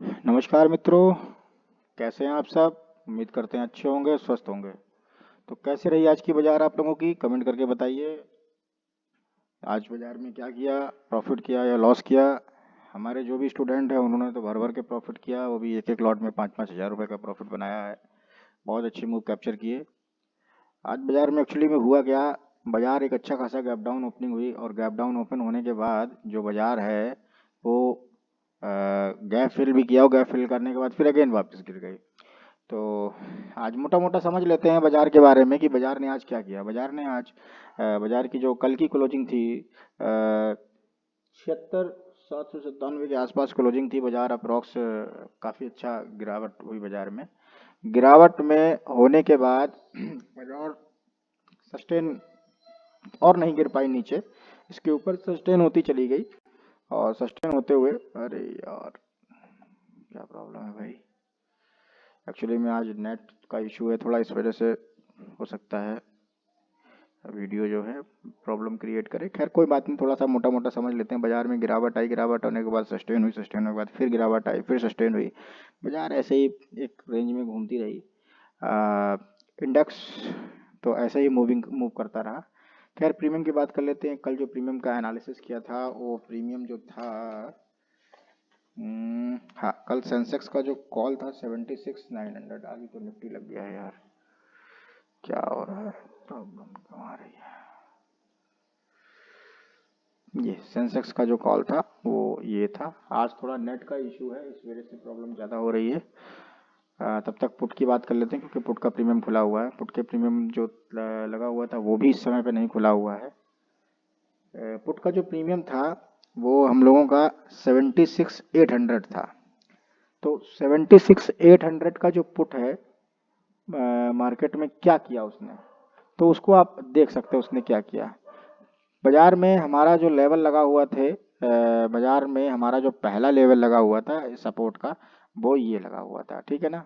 नमस्कार मित्रों, कैसे हैं आप सब। उम्मीद करते हैं अच्छे होंगे, स्वस्थ होंगे। तो कैसे रही आज की बाजार आप लोगों की, कमेंट करके बताइए। आज बाजार में क्या किया, प्रॉफिट किया या लॉस किया। हमारे जो भी स्टूडेंट हैं उन्होंने तो भर भर के प्रॉफिट किया, वो भी एक एक लॉट में 5-5 हज़ार रुपये का प्रॉफिट बनाया है। बहुत अच्छी मूव कैप्चर किए। आज बाजार में एक्चुअली में हुआ क्या, बाजार एक अच्छा खासा गैप डाउन ओपनिंग हुई और गैप डाउन ओपन होने के बाद जो बाजार है वो गैप फिल भी किया और गैप फिल करने के बाद फिर अगेन वापस गिर गई। तो आज मोटा मोटा समझ लेते हैं बाजार के बारे में कि बाजार ने आज क्या किया। बाजार ने आज बाजार की जो कल की क्लोजिंग थी 76,797 के आसपास क्लोजिंग थी। बाजार अप्रॉक्स काफ़ी अच्छा गिरावट हुई बाजार में। गिरावट में होने के बाद बाजार सस्टेन और नहीं गिर पाई नीचे, इसके ऊपर सस्टेन होती चली गई और सस्टेन होते हुए, अरे यार क्या प्रॉब्लम है भाई। एक्चुअली में आज नेट का इशू है थोड़ा, इस वजह से हो सकता है वीडियो जो है प्रॉब्लम क्रिएट करे। खैर कोई बात नहीं, थोड़ा सा मोटा मोटा समझ लेते हैं। बाजार में गिरावट आई, गिरावट होने के बाद सस्टेन हुई, सस्टेन होने के बाद फिर गिरावट आई, फिर सस्टेन हुई। बाजार ऐसे ही एक रेंज में घूमती रही। इंडेक्स तो ऐसे ही मूव करता रहा। खैर प्रीमियम की बात कर लेते हैं। कल जो प्रीमियम का एनालिसिस किया था वो प्रीमियम जो था, हाँ, कल सेंसेक्स का जो कॉल था 76,900। अभी तो निफ्टी लग गया है यार, क्या हो रहा है, प्रॉब्लम क्यों आ रही है। ये सेंसेक्स का जो कॉल था वो ये था। आज थोड़ा नेट का इशू है, इस वजह से प्रॉब्लम ज़्यादा हो रही है। तब तक पुट की बात कर लेते हैं, क्योंकि पुट का प्रीमियम खुला हुआ है। पुट के प्रीमियम जो लगा हुआ था वो भी इस समय पे नहीं खुला हुआ है। पुट का जो प्रीमियम था वो हम लोगों का 76,800 था। तो 76,800 का जो पुट है, मार्केट में क्या किया उसने, तो उसको आप देख सकते हो उसने क्या किया। बाजार में हमारा जो लेवल लगा हुआ थे, बाजार में हमारा जो पहला लेवल लगा हुआ था सपोर्ट का, वो ये लगा हुआ था, ठीक है ना।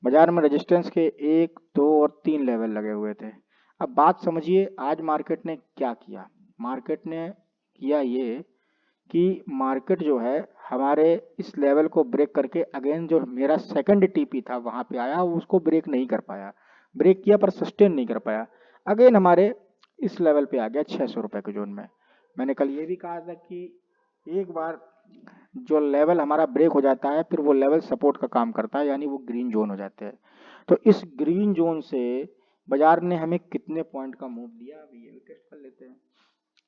बाजार में रेजिस्टेंस के 1, 2 और 3 लेवल लगे हुए थे। अब बात समझिए, आज मार्केट ने क्या किया। मार्केट ने किया ये कि मार्केट जो है हमारे इस लेवल को ब्रेक करके अगेन जो मेरा सेकंड टीपी था वहां पे आया, वो उसको ब्रेक नहीं कर पाया। ब्रेक किया पर सस्टेन नहीं कर पाया। अगेन हमारे इस लेवल पे आ गया 600 रुपये के जोन में। मैंने कल ये भी कहा था कि एक बार जो लेवल हमारा ब्रेक हो जाता है फिर वो लेवल सपोर्ट का काम करता है, यानी वो ग्रीन जोन हो जाते हैं। तो इस ग्रीन जोन से बाजार ने हमें कितने पॉइंट का मूव दिया, अभी ये भी टेस्ट कर लेते हैं।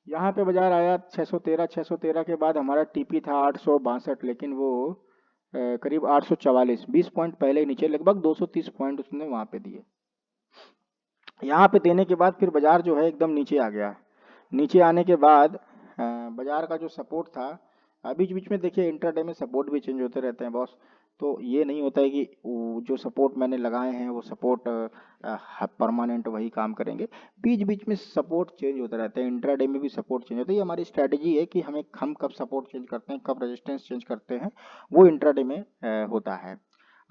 यहाँ पे बाजार आया 613। 613 के बाद हमारा टीपी था 862, लेकिन वो करीब 844, 20 पॉइंट पहले ही नीचे, लगभग 230 पॉइंट उसने वहाँ पे दिए। यहाँ पे देने के बाद फिर बाजार जो है एकदम नीचे आ गया। नीचे आने के बाद बाजार का जो सपोर्ट था, बीच बीच में देखिए इंट्राडे में सपोर्ट भी चेंज होते रहते हैं बॉस। तो ये नहीं होता है कि जो सपोर्ट मैंने लगाए हैं वो सपोर्ट परमानेंट वही काम करेंगे। बीच बीच में सपोर्ट चेंज होते रहते हैं, इंट्राडे में भी सपोर्ट चेंज होता है। ये हमारी स्ट्रैटेजी है कि हम कब सपोर्ट चेंज करते हैं, कब रेजिस्टेंस चेंज करते हैं, वो इंट्राडे में होता है।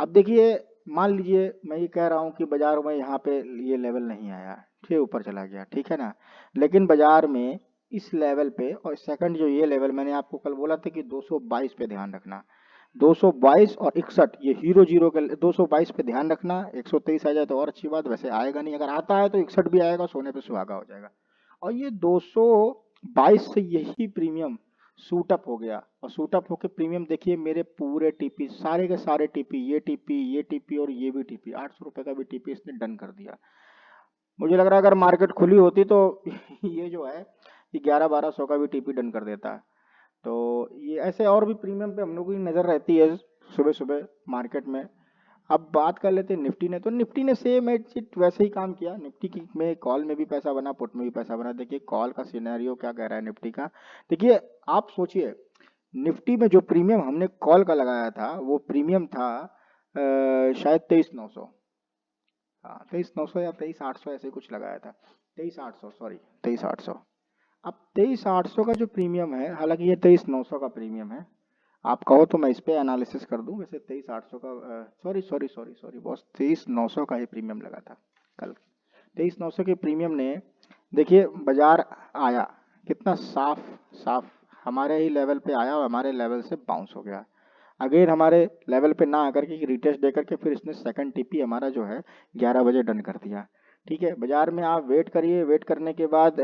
अब देखिए, मान लीजिए मैं ये कह रहा हूँ कि बाजार में यहाँ पे ये लेवल नहीं आया, फिर ऊपर चला गया, ठीक है ना। लेकिन बाजार में इस लेवल पे, और सेकंड जो ये लेवल मैंने आपको कल बोला था कि 222 पे ध्यान रखना। 222 और 61 ये हीरो जीरो के, 222 पे ध्यान रखना। 123 आ जाए तो और अच्छी बात, वैसे आएगा नहीं। अगर आता है तो 61 भी आएगा, सोने पे सुहागा हो जाएगा। और ये 222 से यही प्रीमियम सूट अप हो गया, और सूट अप होके प्रीमियम देखिए मेरे पूरे टीपी, सारे के सारे टीपी, ये टीपी, ये टीपी और ये भी टीपी, 800 रुपये का भी टीपी इसने डन कर दिया। मुझे लग रहा है अगर मार्केट खुली होती तो ये जो है ये 11-1200 का भी टीपी डन कर देता। तो ये ऐसे और भी प्रीमियम पे हम लोगों की नज़र रहती है सुबह सुबह मार्केट में। अब बात कर लेते हैं निफ्टी ने। तो निफ्टी ने सेम एग्जिट वैसे ही काम किया। निफ्टी की में कॉल में भी पैसा बना, पुट में भी पैसा बना। देखिए कॉल का सिनेरियो क्या कह रहा है निफ्टी का। देखिए आप सोचिए, निफ्टी में जो प्रीमियम हमने कॉल का लगाया था वो प्रीमियम था शायद 23,900। हाँ 23,900 या 23,800 ऐसे कुछ लगाया था। 23,800, सॉरी 23,800। अब 23,800 का जो प्रीमियम है, हालांकि ये 23,900 का प्रीमियम है। आप कहो तो मैं इस पे एनालिसिस कर दूं। वैसे 23,800 का, sorry sorry sorry sorry boss, 23,900 का ही प्रीमियम लगा था कल। 23,900 के प्रीमियम ने, देखिए बाजार आया कितना साफ साफ हमारे ही लेवल पे आया और हमारे लेवल से बाउंस हो गया। अगेन हमारे लेवल पे ना आकर के रिटेस्ट दे करके फिर इसने सेकंड टीपी हमारा जो है 11 बजे डन कर दिया। ठीक है, बाजार में आप वेट करिए, वेट करने के बाद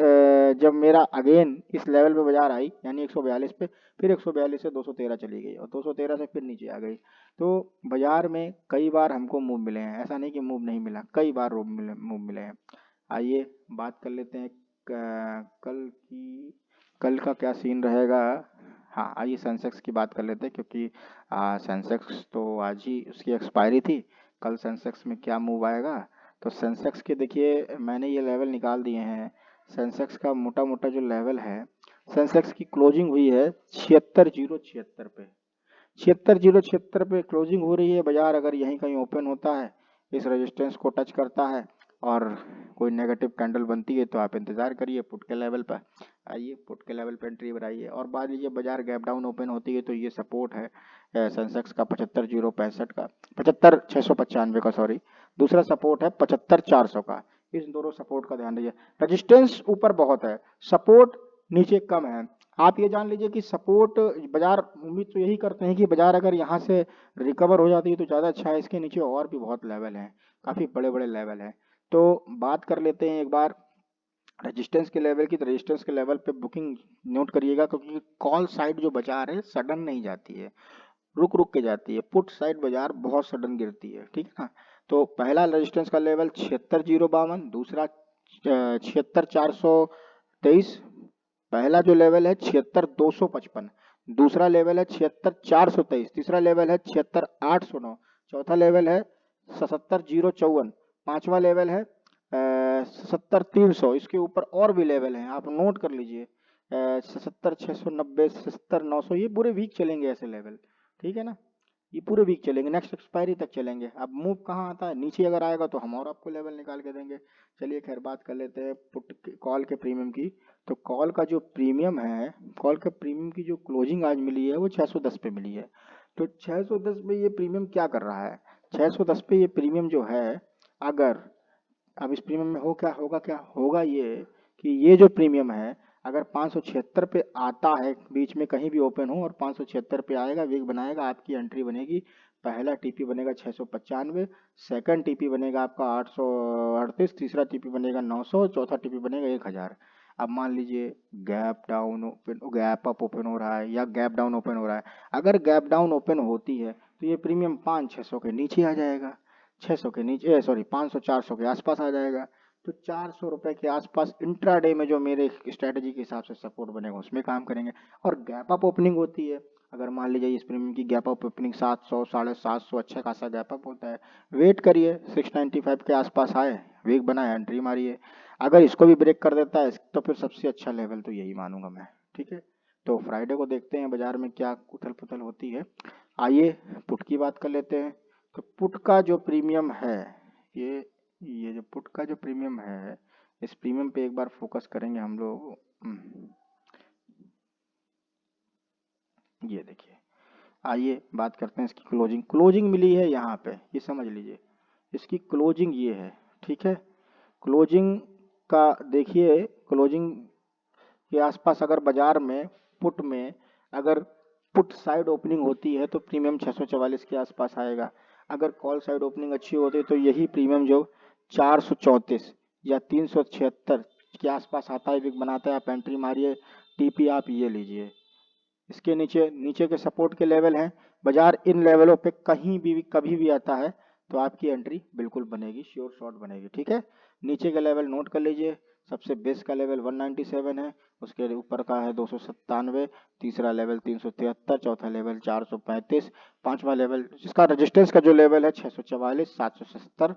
जब मेरा अगेन इस लेवल पे बाजार आई यानी 142 पे, फिर 142 से 213 चली गई और 213 से फिर नीचे आ गई। तो बाजार में कई बार हमको मूव मिले हैं, ऐसा नहीं कि मूव नहीं मिला, कई बार मूव मिले हैं। आइए बात कर लेते हैं कल का क्या सीन रहेगा। हाँ, आइए सेंसेक्स की बात कर लेते हैं, क्योंकि सेंसेक्स तो आज ही उसकी एक्सपायरी थी। कल सेंसेक्स में क्या मूव आएगा, तो सेंसेक्स के देखिए मैंने ये लेवल निकाल दिए हैं। सेंसेक्स का मोटा मोटा जो लेवल है, सेंसेक्स की क्लोजिंग हुई है 76,076 पे। 76,076 पे क्लोजिंग हो रही है। बाजार अगर यहीं कहीं ओपन होता है, इस रेजिस्टेंस को टच करता है और कोई नेगेटिव कैंडल बनती है तो आप इंतजार करिए पुट के लेवल पर। आइए पुट के लेवल पर एंट्री बनाइए और मान लीजिए बाजार गैप डाउन ओपन होती है तो ये सपोर्ट है सेंसेक्स का 75,065 का, 75,695 का सॉरी। दूसरा सपोर्ट है 75,400 का। इस दोनों सपोर्ट का ध्यान दीजिए। रजिस्टेंस ऊपर बहुत है, सपोर्ट नीचे कम है। आप ये जान लीजिए कि सपोर्ट बाजार उम्मीद तो यही करते हैं कि बाजार अगर यहाँ से रिकवर हो जाती है तो ज़्यादा अच्छा है। इसके नीचे और भी बहुत लेवल हैं, काफ़ी बड़े बड़े लेवल हैं। तो बात कर लेते हैं एक बार रेजिस्टेंस के लेवल की। तो रेजिस्टेंस के लेवल पे बुकिंग नोट करिएगा, क्योंकि कॉल साइड जो बाजार है सडन नहीं जाती है, रुक रुक के जाती है। पुट साइड बाजार बहुत सडन गिरती है, ठीक है ना। तो पहला रेजिस्टेंस का लेवल 76,052, दूसरा 76,423। पहला जो लेवल है 76,255, दूसरा लेवल है 76,423, तीसरा लेवल है 76,809, चौथा लेवल है 77,054, पांचवा लेवल है 77,300। इसके ऊपर और भी लेवल हैं, आप नोट कर लीजिए। 77,690, 77,900, ये पूरे वीक चलेंगे ऐसे लेवल, ठीक है ना। ये पूरे वीक चलेंगे, नेक्स्ट एक्सपायरी तक चलेंगे। अब मूव कहाँ आता है, नीचे अगर आएगा तो हम और आपको लेवल निकाल के देंगे। चलिए खैर बात कर लेते हैं पुट कॉल के प्रीमियम की। तो कॉल का जो प्रीमियम है, कॉल के प्रीमियम की जो क्लोजिंग आज मिली है वो 610 पे मिली है। तो 610 पे ये प्रीमियम क्या कर रहा है, 610 पे ये प्रीमियम जो है, अगर अब इस प्रीमियम में क्या होगा ये कि ये जो प्रीमियम है अगर 576 पे आता है, बीच में कहीं भी ओपन हो और 576 पे आएगा, वीक बनाएगा, आपकी एंट्री बनेगी। पहला टीपी बनेगा 695, सेकंड टीपी बनेगा आपका 838, तीसरा टीपी बनेगा 900, चौथा टीपी बनेगा 1000। अब मान लीजिए gap down open, gap up open हो रहा है या गैप डाउन ओपन हो रहा है। अगर गैप डाउन ओपन होती है तो ये प्रीमियम 500-600 के नीचे आ जाएगा, 600 के नीचे सॉरी 500-400 के आसपास आ जाएगा। तो 400 रुपए के आसपास इंट्राडे में जो मेरे स्ट्रेटजी के हिसाब से सपोर्ट बनेगा उसमें काम करेंगे। और गैप अप ओपनिंग होती है, अगर मान लीजिए इस प्रीमियम की गैप अप ओपनिंग 700 750, अच्छा खासा गैप अप होता है, वेट करिए 695 के आसपास आए, वीक बनाए, एंट्री मारिए। अगर इसको भी ब्रेक कर देता है तो फिर सबसे अच्छा लेवल तो यही मानूंगा मैं, ठीक है। तो फ्राइडे को देखते हैं बाजार में क्या उथल पुथल होती है। आइए पुट की बात कर लेते हैं। तो पुट का जो प्रीमियम है, ये जो पुट का जो प्रीमियम है, इस प्रीमियम पे एक बार फोकस करेंगे हम लोग। ये देखिए, आइए बात करते हैं इसकी क्लोजिंग। क्लोजिंग मिली है यहाँ पे, ये समझ लीजिए इसकी क्लोजिंग ये है, ठीक है। क्लोजिंग का देखिए, क्लोजिंग के आसपास अगर बाजार में पुट में अगर पुट साइड ओपनिंग होती है तो प्रीमियम 644 के आसपास आएगा। अगर कॉल साइड ओपनिंग अच्छी होती है तो यही प्रीमियम जो 434 या 376 के आसपास आता है, विक बनाता है, आप एंट्री मारिए, टीपी आप ये लीजिए। इसके नीचे नीचे के सपोर्ट के लेवल हैं, बाजार इन लेवलों पे कहीं भी कभी भी आता है तो आपकी एंट्री बिल्कुल बनेगी, श्योर शॉट बनेगी, ठीक है। नीचे के लेवल नोट कर लीजिए। सबसे बेस का लेवल 197 है, उसके ऊपर का है 297, तीसरा लेवल 373, चौथा लेवल 435, पांचवा लेवल जिसका रेजिस्टेंस का जो लेवल है 644, 770,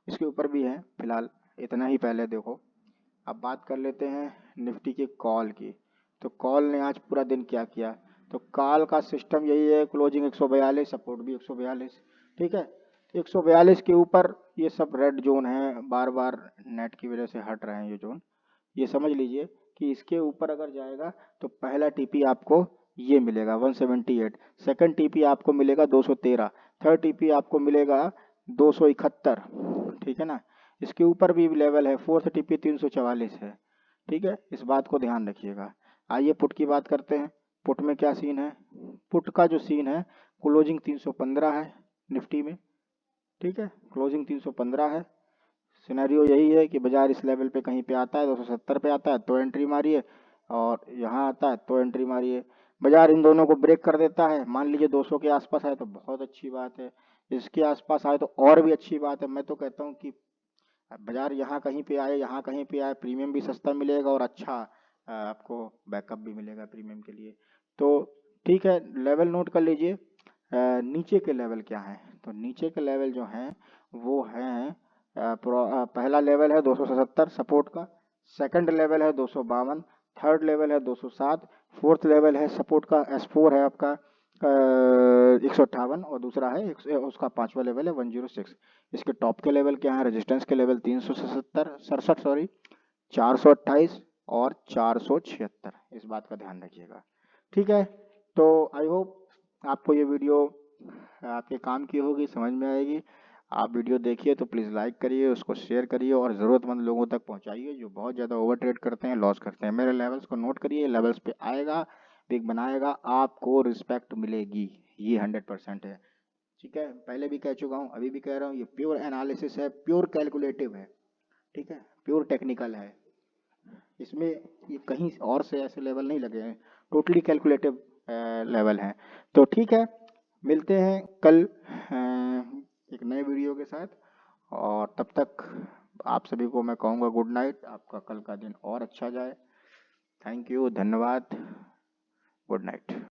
इसके ऊपर भी है। फिलहाल इतना ही पहले देखो। अब बात कर लेते हैं निफ्टी की कॉल की। तो कॉल ने आज पूरा दिन क्या किया, तो कॉल का सिस्टम यही है, क्लोजिंग 142, सपोर्ट भी 142, ठीक है। 142 के ऊपर ये सब रेड जोन है, बार बार नेट की वजह से हट रहे हैं ये जोन। ये समझ लीजिए कि इसके ऊपर अगर जाएगा तो पहला टीपी आपको ये मिलेगा 178, सेकंड टीपी आपको मिलेगा 213, थर्ड टीपी आपको मिलेगा 271, ठीक है ना। इसके ऊपर भी लेवल है, फोर्थ टीपी 344 है, ठीक है। इस बात को ध्यान रखिएगा। आइए पुट की बात करते हैं। पुट में क्या सीन है, पुट का जो सीन है, क्लोजिंग 315 है निफ्टी में, ठीक है, क्लोजिंग 315 है। सिनेरियो यही है कि बाजार इस लेवल पे कहीं पे आता है 270 पे आता है तो एंट्री मारिए, और यहाँ आता है तो एंट्री मारिए। बाजार इन दोनों को ब्रेक कर देता है, मान लीजिए 200 के आसपास आए तो बहुत अच्छी बात है, इसके आसपास आए तो और भी अच्छी बात है। मैं तो कहता हूँ कि बाजार यहाँ कहीं पे आए, यहाँ कहीं पे आए, प्रीमियम भी सस्ता मिलेगा और अच्छा आपको बैकअप भी मिलेगा प्रीमियम के लिए। तो ठीक है, लेवल नोट कर लीजिए। नीचे के लेवल क्या है, तो नीचे के लेवल जो हैं वो हैं पहला लेवल है 277 सपोर्ट का, सेकंड लेवल है 252, थर्ड लेवल है 207, फोर्थ लेवल है सपोर्ट का S4 है आपका 158, और दूसरा है उसका पांचवा लेवल है 106। इसके टॉप के लेवल क्या है, रेजिस्टेंस के लेवल 367 सॉरी 428 और 476, इस बात का ध्यान रखिएगा, ठीक है। तो आई होप आपको ये वीडियो आपके काम की होगी, समझ में आएगी। आप वीडियो देखिए तो प्लीज़ लाइक करिए, उसको शेयर करिए और ज़रूरतमंद लोगों तक पहुंचाइए जो बहुत ज़्यादा ओवर ट्रेड करते हैं, लॉस करते हैं। मेरे लेवल्स को नोट करिए, लेवल्स पे आएगा, पिक बनाएगा, आपको रिस्पेक्ट मिलेगी, ये 100% है, ठीक है। पहले भी कह चुका हूँ, अभी भी कह रहा हूँ, ये प्योर एनालिसिस है, प्योर कैलकुलेटिव है, ठीक है, प्योर टेक्निकल है। इसमें ये कहीं और से ऐसे लेवल नहीं लगे हैं, टोटली कैलकुलेटिव लेवल हैं। तो ठीक है, मिलते हैं कल एक नए वीडियो के साथ, और तब तक आप सभी को मैं कहूँगा गुड नाइट, आपका कल का दिन और अच्छा जाए। थैंक यू, धन्यवाद, गुड नाइट।